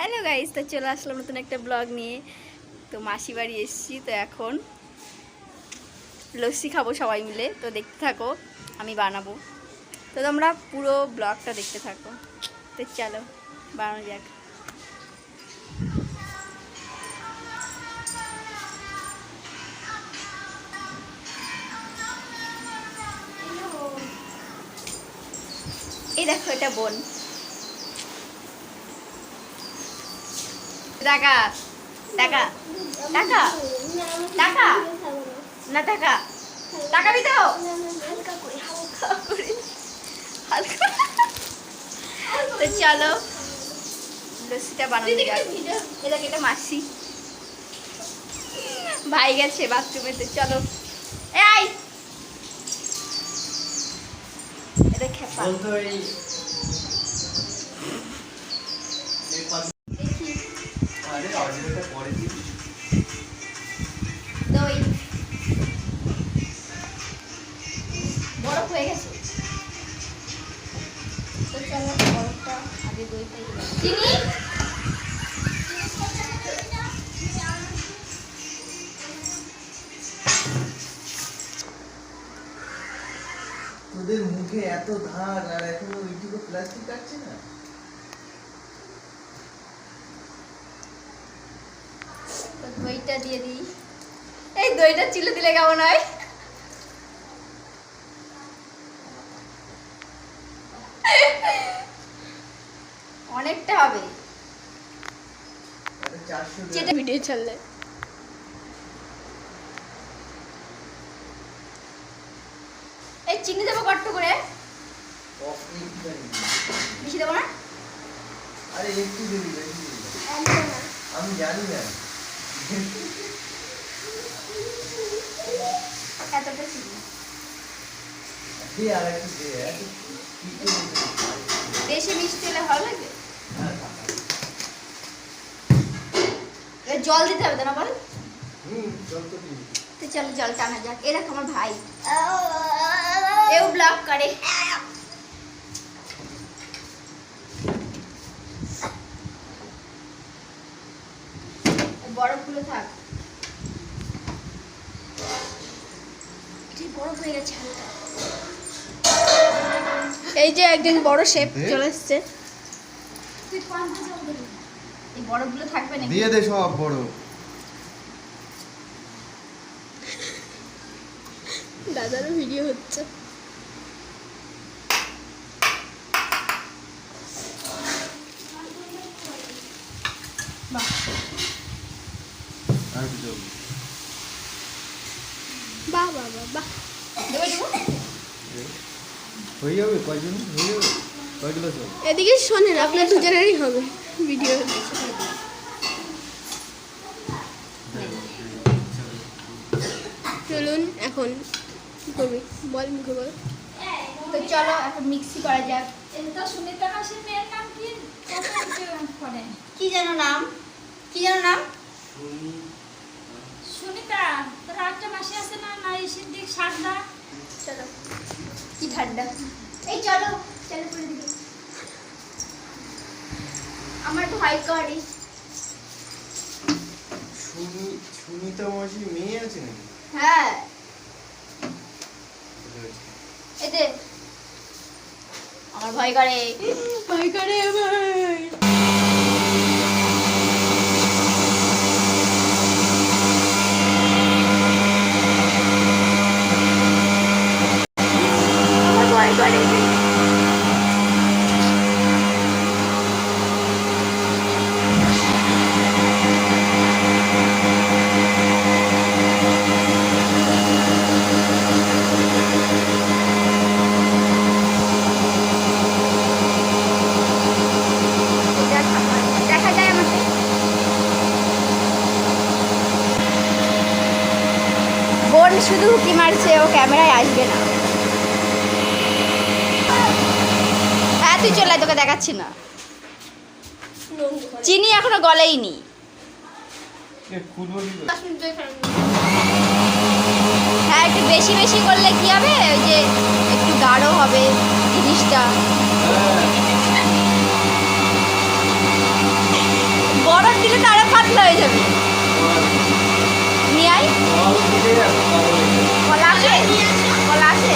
Hello guys, তো চলে আসলাম নতুন একটা ব্লগ নিয়ে। তো মাসি বাড়ি এসেছি, তো এখন লস্যি খাবো সবাই মিলে। তো দেখতে থাকো, আমি বানাবো। তো তোমরা পুরো ব্লগটা দেখতে থাকো। তো চলো বানানো যাক। এই দেখো, এটা বোন। টাকা টাকা টাকা টাকা না, টাকা টাকা দিতে তো চলো লস্যিটা বানানো যাক। এটা এটা মাসি ভাই গেছে বাথরুমে, তো চলো। এই এটা খেপা দই বরফ হয়ে গেছে, তো চলো বরফটা আগে দইটা চিনি। তোদের মুখে এত ধার আর এখনো ওইটুকু প্লাস্টিক কাটছে না। তো দইটা দিয়ে দিই। এই দইটা চিলে দিলে কেমন হয়? অনেকটা হবে, যেটা ভিডিও চললে। এই চিনি দেবো কট্ট করে, বেশি দেবো না। আরে একটু দিবি, আমি জানি না। এতটা চিনি দে আর একটু দে, বেশি মিষ্টি হলে ভালো লাগে। জল দিতে হবে তো না, বল? জল তো দিবি। তো চলো জল টানা যাক। এ দেখো আমার ভাই, এও ব্লগ করে। বরফগুলো থাক, বরফ হয়ে গেছে হালকা। এই যে একজন বড় শেফ চলে এসছে। এই বরফগুলো থাকবে না, দিয়ে দে সব বড়। দাদারও ভিডিও হচ্ছে। বাহ আর কিছু বাহ বাহ বাহ বাহ। হয়ে যাবে কয়জন, হয়ে যাবে কয়গুলো সব। এদিকে শোনেন, আপনার দুজনেরই হবে ভিডিও। চলুন এখন কি করবি বল, মুখে বল। তো চলো এখন মিক্সি করা যাক। সুনিতা মাসির মেয়ের নাম কি? কি যেন নাম, কি যেন নাম? সুনিতা। তোর একটা মাসি আছে না, না সিদ্দিক সারদা? চলো, কি ঠান্ডা। এই চলো চলো করে দিবি। আমার একটু হোয়াইট কার্ড। সুনিতা মাসির মেয়ে আছে নাকি? হ্যাঁ, এতে আমার ভয় করে, ভয় করে ভাই। আমার ভয় করে। দেখা যায় আমাকে। বোন শুধু উঁকি মারছে, ও ক্যামেরায় আসবে না। হ্যাঁ তুই চলে আয়, তোকে দেখাচ্ছি না। চিনি এখনো গলেইনি। হ্যাঁ একটু বেশি বেশি করলে কি হবে, ওই যে একটু গাঢ় হবে জিনিসটা। দিলে তো আরো পাতলা হয়ে যাবে। নিয়ে আয়। কলা আছে? কলা আছে?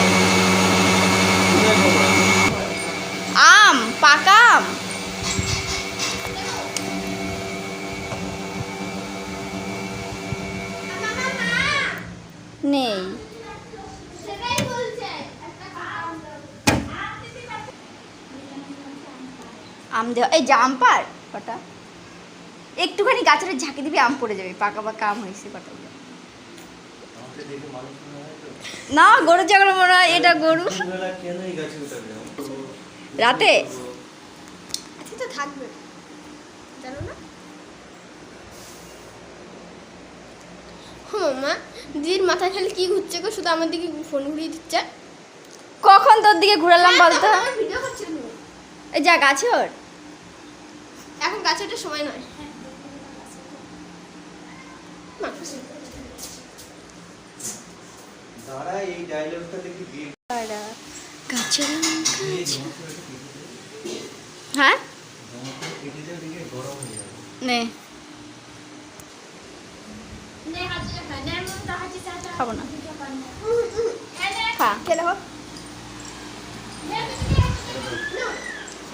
আম, পাকা আম। নেই। আম দেওয়া, এই যে আম পার কটা, একটুখানি গাছের ঝাঁকি দিবি, আম পড়ে যাবে। পাকা পাকা আম হয়েছে কটা। না, গরু ছাগল মনে হয়। এটা গরু। রাতে তো থাকবে, জানো না? মামা দিদির মাথায় খালি কি ঘুরছে গো, শুধু আমার দিকে ফোন ঘুরিয়ে দিচ্ছে। কখন তোর দিকে ঘুরালাম বলতো? ভিডিও করছিল। এই যা গাছে ওর। এখন গাছে ওঠার সময় নয়। মা, দাঁড়া, এই ডায়লগটা দেখি দিয়ে গাছে হ্যাঁ গরম হয়ে যাবে। নে নে হাজি খা, নে মন হাজি চাচা। খাবো না। এই নে, খা। খেলে হোক।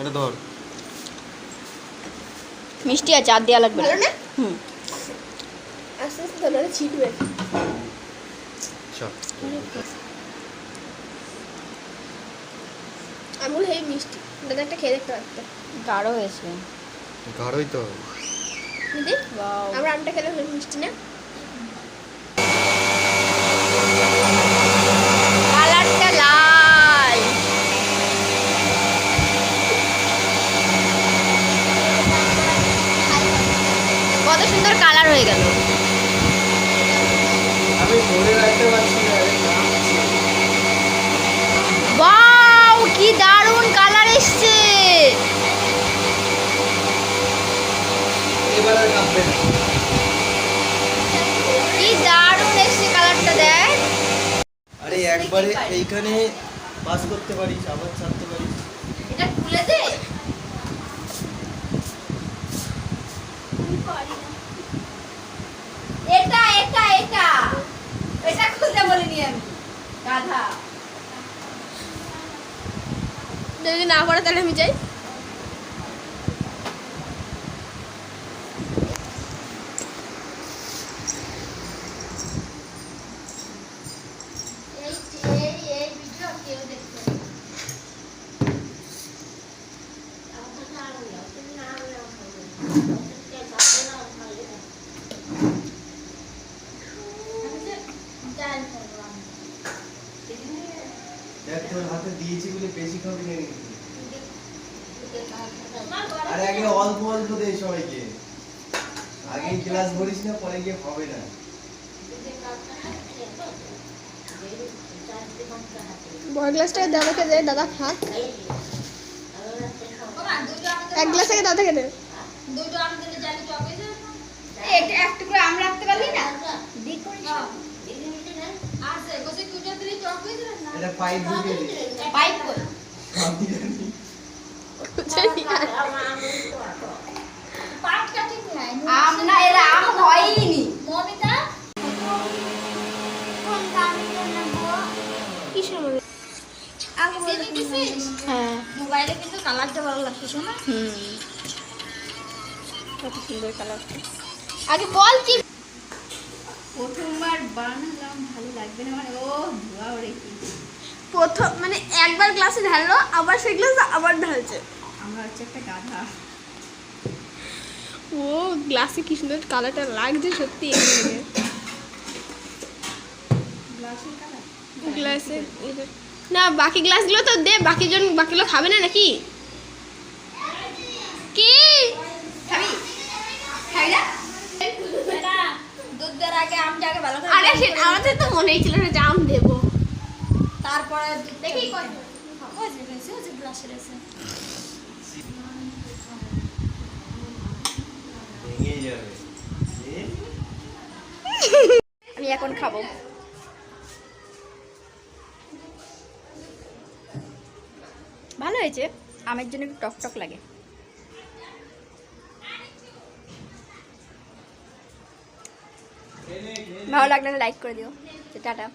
এটা ধর। মিষ্টি আছে, আর দেওয়া লাগবে ভালো না? হুম। আস্তে আস্তে ধরে ছিটবে। আমুল হেই মিষ্টি, দাদা একটা খেয়ে দেখতে পারতো। গাঢ় হয়েছে। গাঢ়ই তো। দিদি Wow. আমরা আমটা খেলে হলে মিষ্টি না? কালারটা লাল। কত সুন্দর কালার হয়ে গেল। আমি ধরে রাখতে পারছি না। ওয়াও, কি দারুণ কালার এসছে। এবার আর কাঁপবে না। কি দারুণ এসছে কালারটা, দেখ। আরে একবারে এইখানে পাস করতে পারিস, আবার ছাড়তে পারিস। এটা খুলে দে। এটা এটা এটা এটা খুলতে বলিনি আমি, গাধা। যদি না করে তাহলে আমি যাই। এই ভিডিও কেউ দেখবে। দেখ তোর হাতে দিয়েছি বলে বেশি খাবি না কিন্তু। আরে আগে অল্প অল্প দে সবাইকে। আগে গ্লাস ভরিস না, পরে গিয়ে হবে না। বড় গ্লাসটাকে দাদাকে দে, দাদা খাক। এক গ্লাস থেকে দাদাকে দে। দুটো আম দিলে জানি চকে যায় এটা একটু করে আম রাখতে পারলি না? দিক করিস না। আর সে বসে কুটা দিলে চক হয়ে যাবে না। এটা পাইপ ঢুকিয়ে দে। পাইপ কই? আমি জানি। পাটটা ঠিক নাই আম না, এরা আম হয়নি। মমিতা কোন দামি নেবো কিসের মধ্যে? চিনি দিছিস হ্যাঁ। মোবাইলে কিন্তু কালারটা ভালো লাগছে শোনা হুম, কত সুন্দর কালার। আগে বল কি? প্রথমবার বানালাম, ভালো লাগবে না মানে? ও ধোয়া ওরে কি। প্রথম মানে একবার গ্লাসে ঢাললো, আবার সেই গ্লাস আবার ঢালছে। আমরা হচ্ছে একটা গাধা। ও গ্লাসে কি সুন্দর কালারটা লাগছে সত্যি। গ্লাসের কালার। গ্লাসে না, বাকি গ্লাসগুলো তো দে, বাকিগুলো খাবে না নাকি? কি খাবি? খাবি না? এটা দুধ দেওয়ার আগে আমটাকে ভালো করে আরে সে আমাদের তো মনেই ছিল না যে আম দেবো। তারপরে দেখি কই ওই যে রয়েছে ওই যে গ্লাসে রয়েছে ভেঙে যাবে। আমি এখন খাবো। ভালো হয়েছে, আমের জন্য একটু টক টক লাগে। ভালো লাগলে লাইক করে দিও। টাটা।